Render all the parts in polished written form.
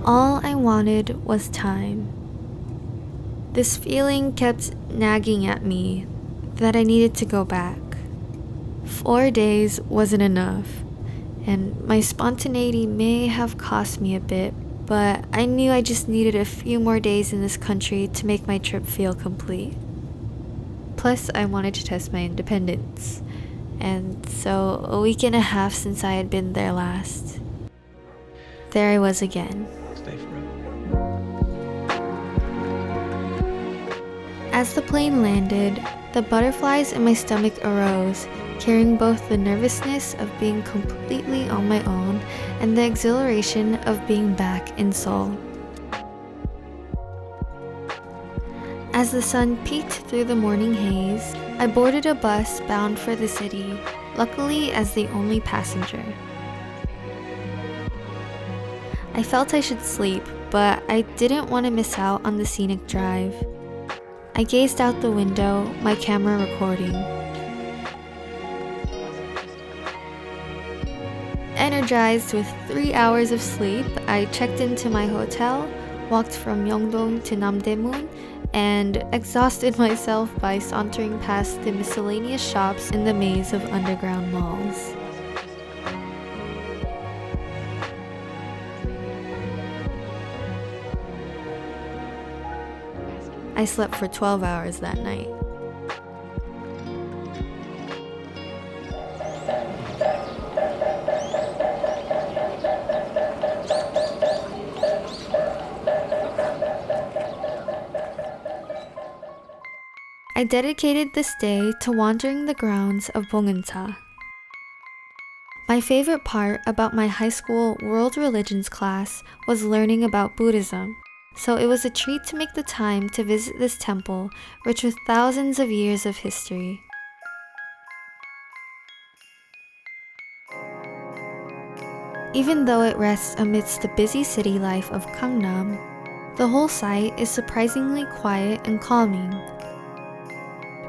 All I wanted was time. This feeling kept nagging at me that I needed to go back. 4 days wasn't enough, and my spontaneity may have cost me a bit, but I knew I just needed a few more days in this country to make my trip feel complete. Plus, I wanted to test my independence, and so a week and a half since I had been there last. There I was again. Stay forever. As the plane landed, the butterflies in my stomach arose, carrying both the nervousness of being completely on my own and the exhilaration of being back in Seoul. As the sun peeked through the morning haze, I boarded a bus bound for the city, luckily as the only passenger. I felt I should sleep, but I didn't want to miss out on the scenic drive. I gazed out the window, my camera recording. Energized with 3 hours of sleep, I checked into my hotel, walked from Myeongdong to Namdaemun, and exhausted myself by sauntering past the miscellaneous shops in the maze of underground malls. I slept for 12 hours that night. I dedicated this day to wandering the grounds of Bongeusa. My favorite part about my high school world religions class was learning about Buddhism, so it was a treat to make the time to visit this temple, rich with thousands of years of history. Even though it rests amidst the busy city life of Gangnam, the whole site is surprisingly quiet and calming.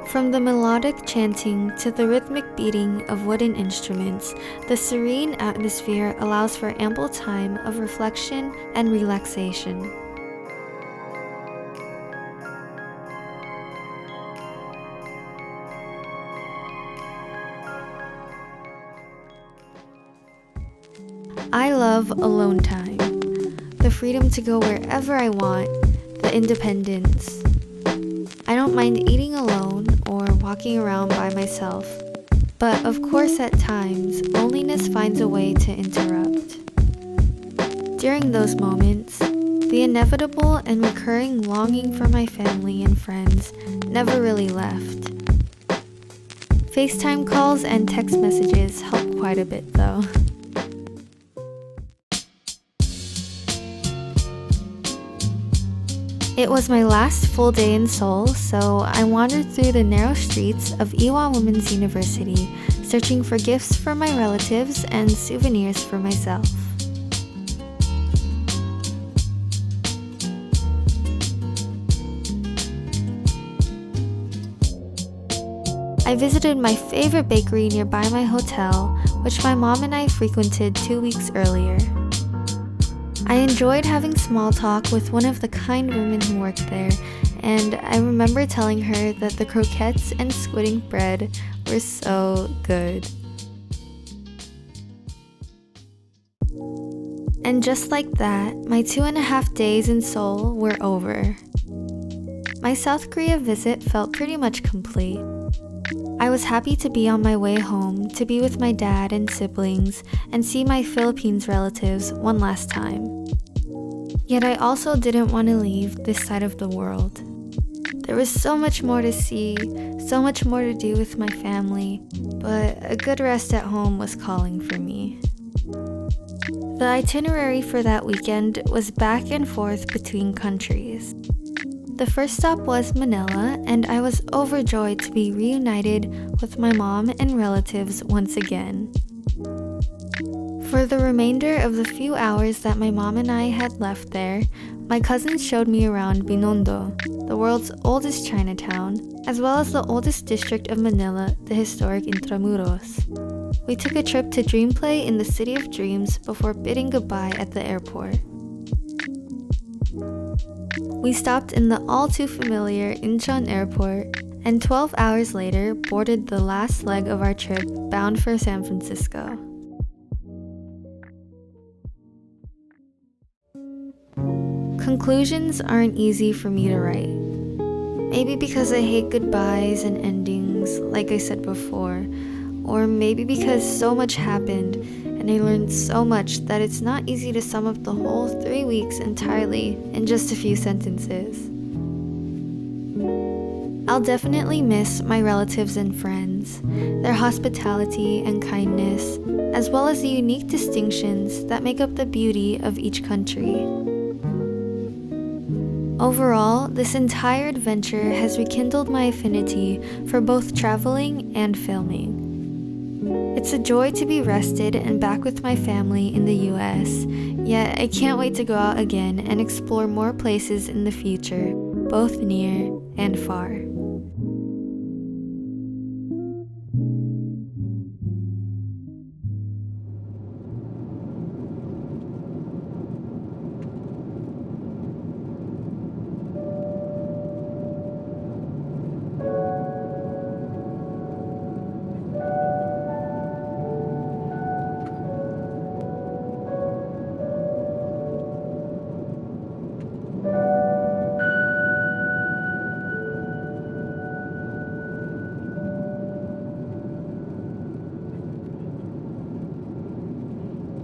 From the melodic chanting to the rhythmic beating of wooden instruments, the serene atmosphere allows for ample time of reflection and relaxation. I love alone time, the freedom to go wherever I want, the independence. I don't mind eating alone or walking around by myself, but of course at times, loneliness finds a way to interrupt. During those moments, the inevitable and recurring longing for my family and friends never really left. FaceTime calls and text messages help quite a bit though. It was my last full day in Seoul, so I wandered through the narrow streets of Ewha Women's University, searching for gifts for my relatives and souvenirs for myself. I visited my favorite bakery nearby my hotel, which my mom and I frequented 2 weeks earlier. I enjoyed having small talk with one of the kind women who worked there, and I remember telling her that the croquettes and squid ink bread were so good. And just like that, my 2.5 days in Seoul were over. My South Korea visit felt pretty much complete. I was happy to be on my way home to be with my dad and siblings and see my Philippines relatives one last time. Yet I also didn't want to leave this side of the world. There was so much more to see, so much more to do with my family, but a good rest at home was calling for me. The itinerary for that weekend was back and forth between countries. The first stop was Manila, and I was overjoyed to be reunited with my mom and relatives once again. For the remainder of the few hours that my mom and I had left there, my cousins showed me around Binondo, the world's oldest Chinatown, as well as the oldest district of Manila, the historic Intramuros. We took a trip to Dreamplay in the City of Dreams before bidding goodbye at the airport. We stopped in the all-too-familiar Incheon airport, and 12 hours later boarded the last leg of our trip bound for San Francisco. Conclusions aren't easy for me to write. Maybe because I hate goodbyes and endings, like I said before, or maybe because so much happened and I learned so much that it's not easy to sum up the whole 3 weeks entirely in just a few sentences. I'll definitely miss my relatives and friends, their hospitality and kindness, as well as the unique distinctions that make up the beauty of each country. Overall, this entire adventure has rekindled my affinity for both traveling and filming. It's a joy to be rested and back with my family in the US, yet I can't wait to go out again and explore more places in the future, both near and far.